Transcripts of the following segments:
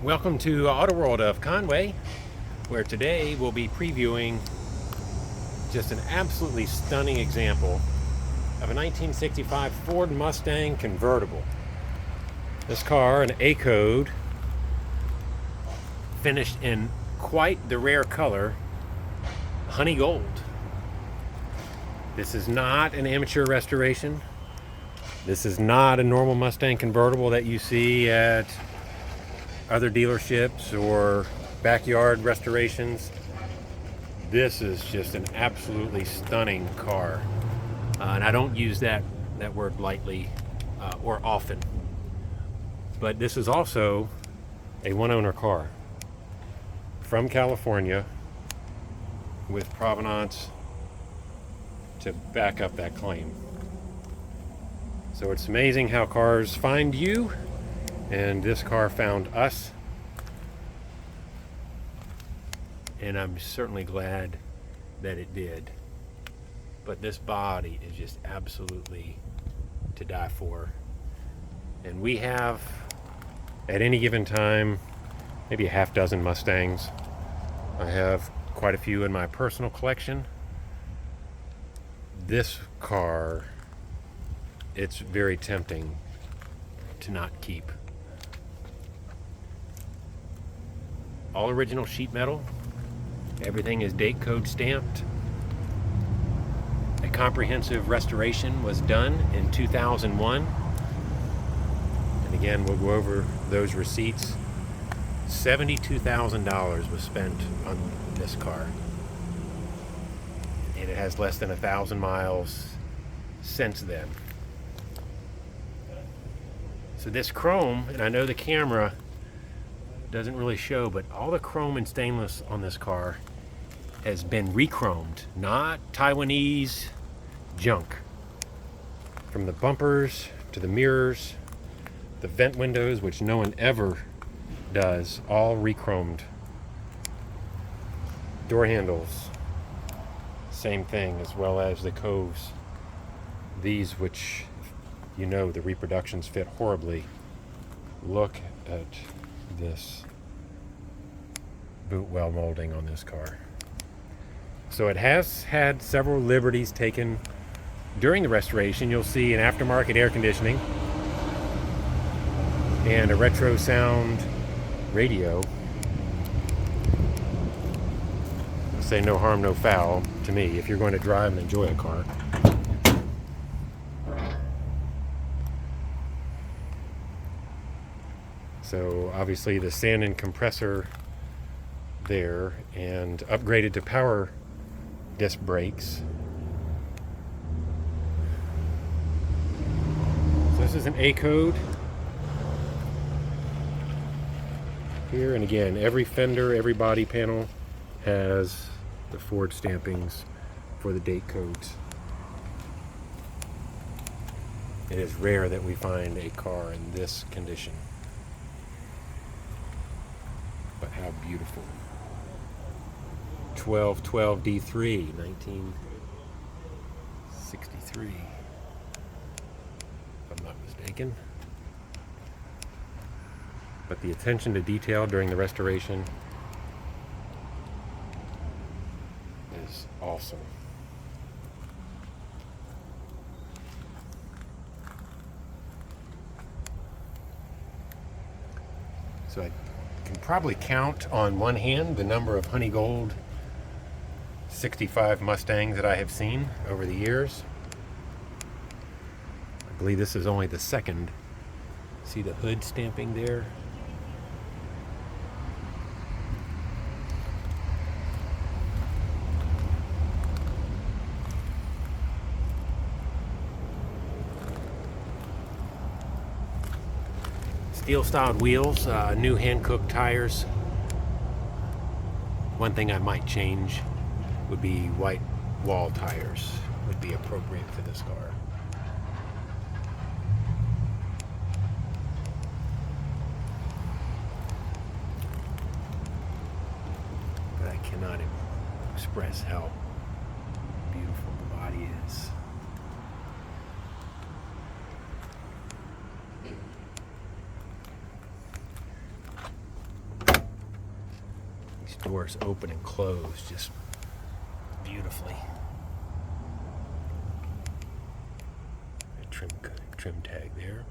Welcome to AutoWorld of Conway, where today we'll be previewing just an absolutely stunning example of a 1965 Ford Mustang Convertible. This car, an A code, finished in quite the rare color, honey gold. This is not an amateur restoration. This is not a normal Mustang convertible that you see at other dealerships or backyard restorations. This is just an absolutely stunning car. And I don't use that word lightly or often. But this is also a one-owner car from California with provenance to back up that claim. So it's amazing how cars find you, and this car found us. And I'm certainly glad that it did. But this body is just absolutely to die for. And we have, at any given time, maybe a half dozen Mustangs. I have quite a few in my personal collection. This car, it's very tempting to not keep. All original sheet metal. Everything is date code stamped. A comprehensive restoration was done in 2001. And again, we'll go over those receipts. $72,000 was spent on this car. And it has less than 1,000 miles since then. So this chrome, and I know the camera doesn't really show, but all the chrome and stainless on this car has been rechromed, not Tiawanese junk. From the bumpers to the mirrors, the vent windows, which no one ever does, all rechromed. Door handles, same thing, as well as the coves. These, which you know the reproductions fit horribly. Look at this boot well molding on this car. So it has had several liberties taken during the restoration. You'll see an aftermarket air conditioning and a Retrosound radio. I say no harm, no foul to me if you're going to drive and enjoy a car. So obviously the sand and compressor there, and upgraded to power disc brakes. So this is an A code here, and again, every fender, every body panel has the Ford stampings for the date codes. It is rare that we find a car in this condition. But how beautiful. 1212 D3, 1963, if I'm not mistaken. But the attention to detail during the restoration is awesome. So I can probably count on one hand the number of honey gold 65 Mustangs that I have seen over the years. I believe this is only the second. See the hood stamping there? Steel styled wheels, new hand cooked tires. One thing I might change would be white wall tires, would be appropriate for this car. But I cannot express how beautiful the body is. These doors open and close just beautifully. A trim tag there.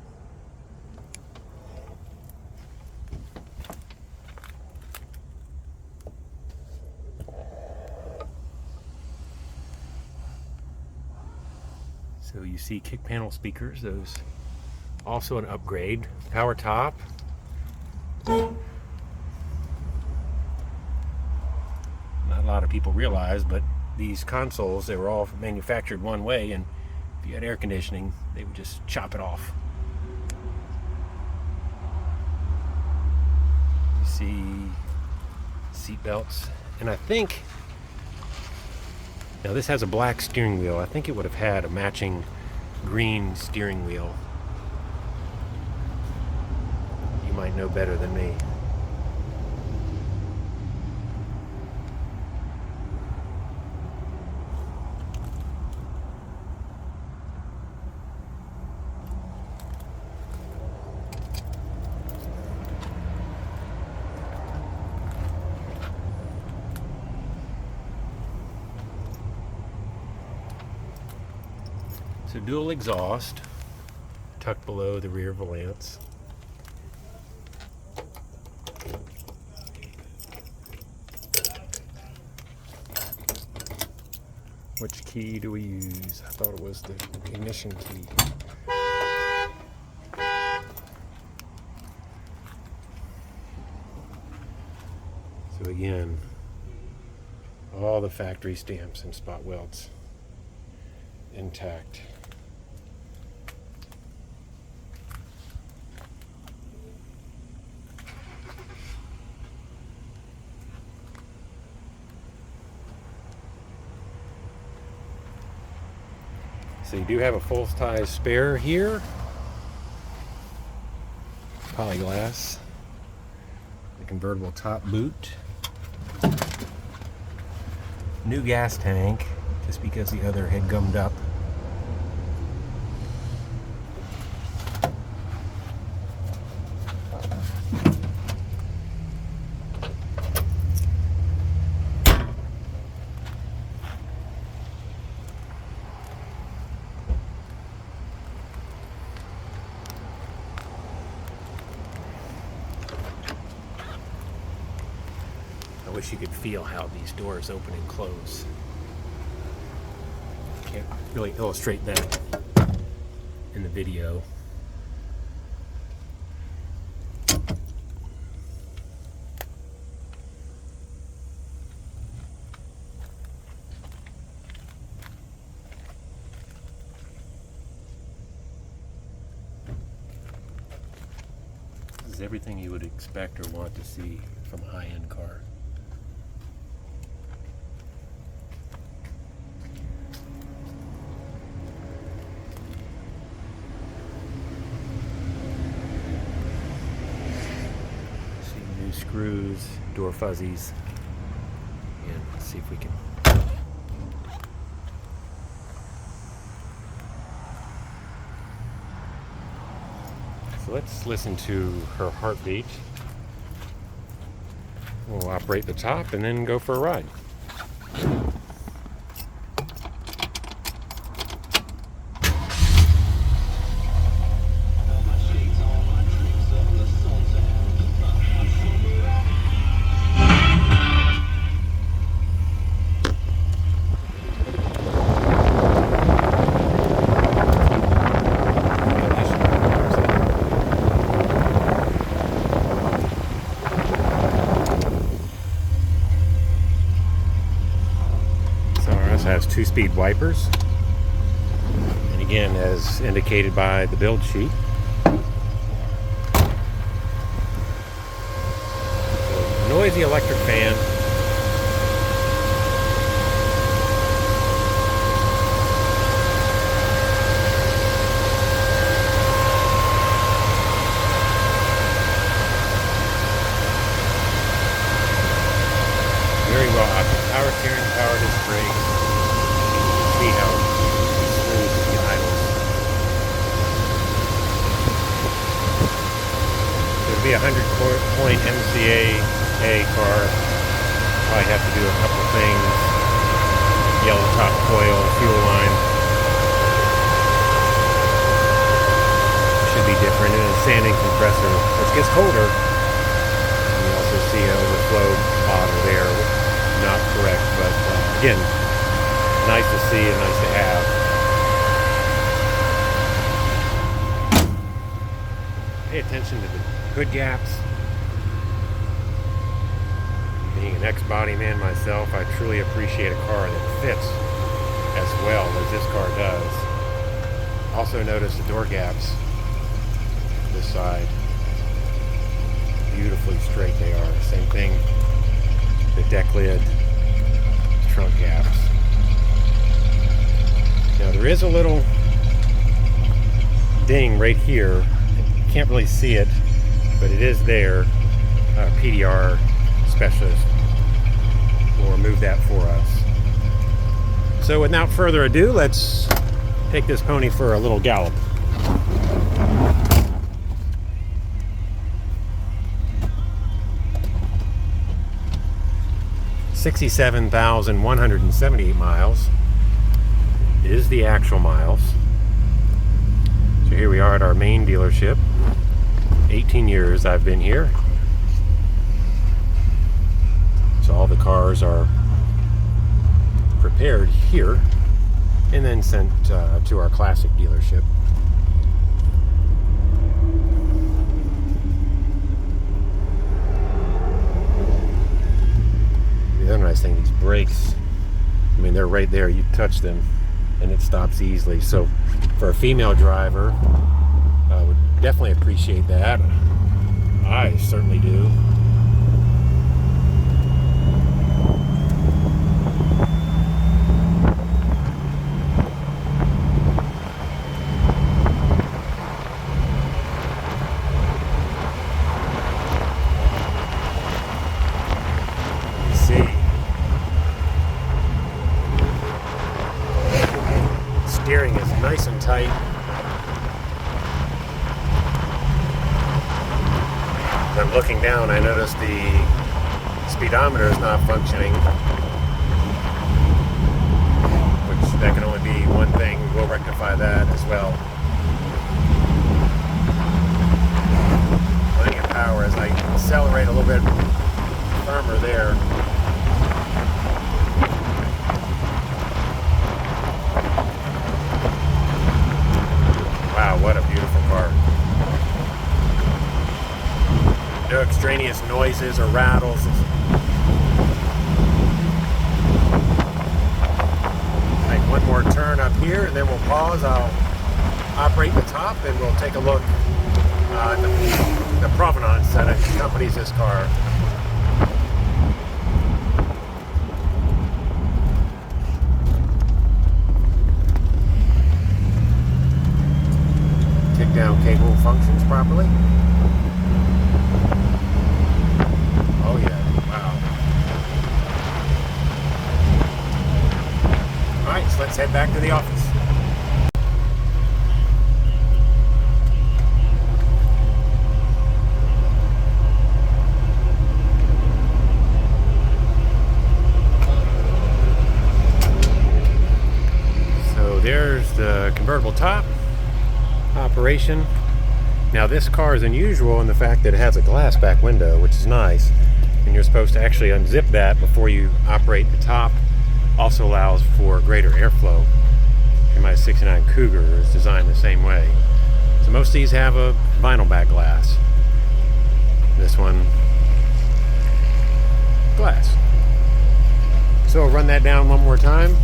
So you see kick panel speakers, those also an upgrade. Power top. Not a lot of people realize, but these consoles, they were all manufactured one way, and if you had air conditioning, they would just chop it off. You see seat belts, and I think, now this has a black steering wheel. I think it would have had a matching green steering wheel. You might know better than me. So dual exhaust, tucked below the rear valance. Which key do we use? I thought it was the ignition key. So again, all the factory stamps and spot welds intact. So you do have a full-size spare here. Polyglass. The convertible top boot. New gas tank, just because the other had gummed up. I wish you could feel how these doors open and close. Can't really illustrate that in the video. This is everything you would expect or want to see from a high-end car. Screws, door fuzzies, and let's see if we can. So let's listen to her heartbeat. We'll operate the top and then go for a ride. Has 2-speed wipers, and again, as indicated by the build sheet, so, noisy electric fan. Very well, power steering, power disc brakes. See how smooth the idles. So it'll be a 100-point MCA car. Probably have to do a couple of things. Yellow top coil, fuel line. Should be different. And a sanding compressor. As it gets colder, you also see an overflow bottle there. Not correct, but again, nice to see and nice to have. Pay attention to the hood gaps. Being an ex-body man myself, I truly appreciate a car that fits as well as this car does. Also notice the door gaps this side. Beautifully straight they are. Same thing, the deck lid, trunk gaps. Now there is a little ding right here. You can't really see it, but it is there. PDR specialist will remove that for us. So without further ado, let's take this pony for a little gallop. $67,178 miles is the actual miles. So here we are at our main dealership. 18 years I've been here. So all the cars are prepared here and then sent to our classic dealership. The other nice thing, these brakes, I mean, they're right there. You touch them and it stops easily. So for a female driver, I would definitely appreciate that. I certainly do. Steering is nice and tight. As I'm looking down, I notice the speedometer is not functioning, which that can only be one thing. We'll rectify that as well. Plenty of power as I accelerate a little bit firmer there. Wow, what a beautiful car. No extraneous noises or rattles. Make one more turn up here and then we'll pause. I'll operate the top and we'll take a look at the provenance that accompanies this car. Down cable functions properly. Oh yeah, wow. Alright, so let's head back to the office. So there's the convertible top operation. Now this car is unusual in the fact that it has a glass back window, which is nice, and you're supposed to actually unzip that before you operate the top. Also allows for greater airflow. And my 69 Cougar is designed the same way. So most of these have a vinyl back glass. This one, glass. So I'll run that down one more time.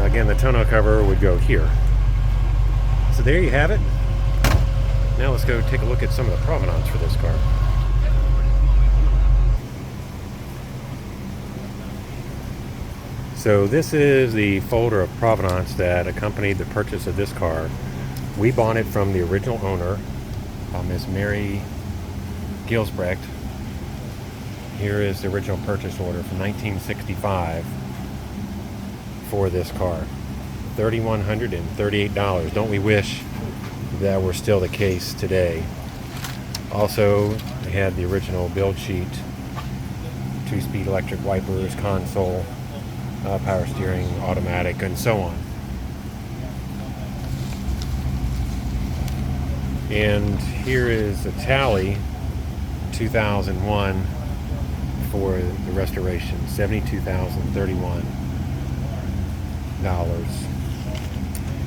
Again, the tonneau cover would go here. So there you have it. Now let's go take a look at some of the provenance for this car. So this is the folder of provenance that accompanied the purchase of this car. We bought it from the original owner Miss Mary Gilsbrecht. Here is the original purchase order from 1965 for this car. $3,138. Don't we wish that were still the case today? Also, they had the original build sheet, 2-speed electric wipers, console, power steering, automatic, and so on. And here is a tally, 2001 for the restoration, $72,031.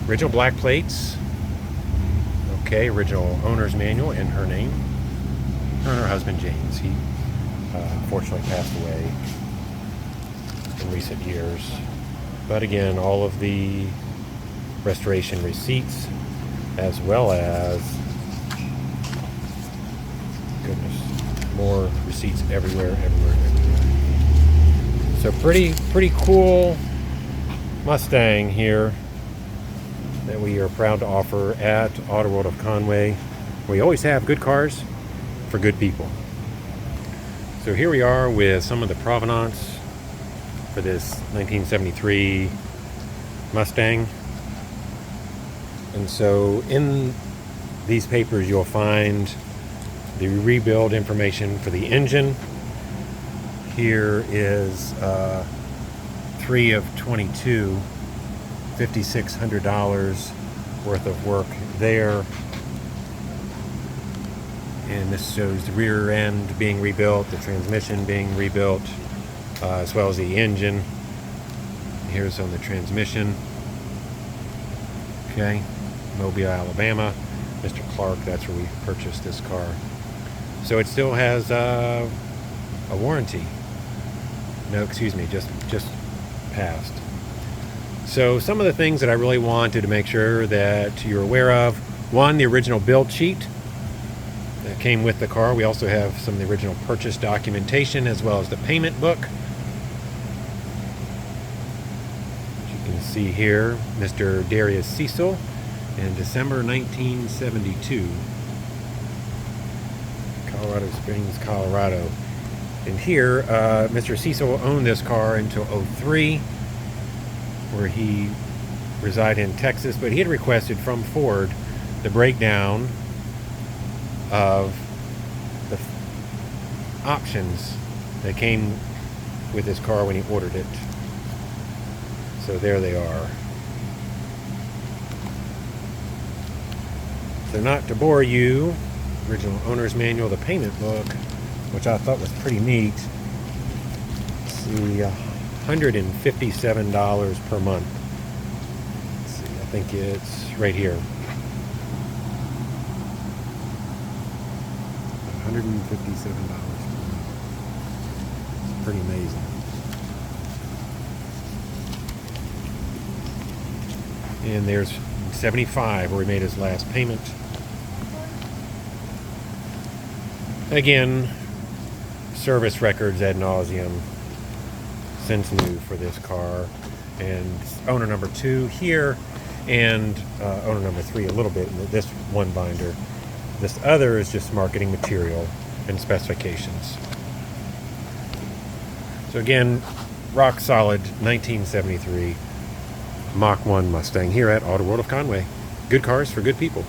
Original black plates. Okay, original owner's manual in her name. Her and her husband James. He unfortunately passed away in recent years. But again, all of the restoration receipts, as well as, goodness, more receipts everywhere. So pretty cool Mustang here that we are proud to offer at AutoWorld of Conway. We always have good cars for good people. So here we are with some of the provenance for this 1973 Mustang. And so in these papers you'll find the rebuild information for the engine. Here is 3 of 22, $5,600 worth of work there. And this shows the rear end being rebuilt, the transmission being rebuilt, as well as the engine. Here's on the transmission. Okay, Mobile, Alabama. Mr. Clark, that's where we purchased this car. So it still has a warranty. No, excuse me, just passed. So some of the things that I really wanted to make sure that you're aware of. One, the original build sheet that came with the car. We also have some of the original purchase documentation as well as the payment book. As you can see here, Mr. Darius Cecil in December 1972. Colorado Springs, Colorado. And here, Mr. Cecil owned this car until '03, where he resided in Texas, but he had requested from Ford the breakdown of the options that came with this car when he ordered it. So there they are. So not to bore you, original owner's manual, the payment book, which I thought was pretty neat. Let's see, $157 per month. Let's see, I think it's right here. $157 per month. It's pretty amazing. And there's 75 where he made his last payment. Again, service records ad nauseum, since new for this car. And owner number 2 here, and owner number 3 a little bit in this one binder. This other is just marketing material and specifications. So again, rock solid 1973 Mach 1 Mustang here at AutoWorld of Conway. Good cars for good people.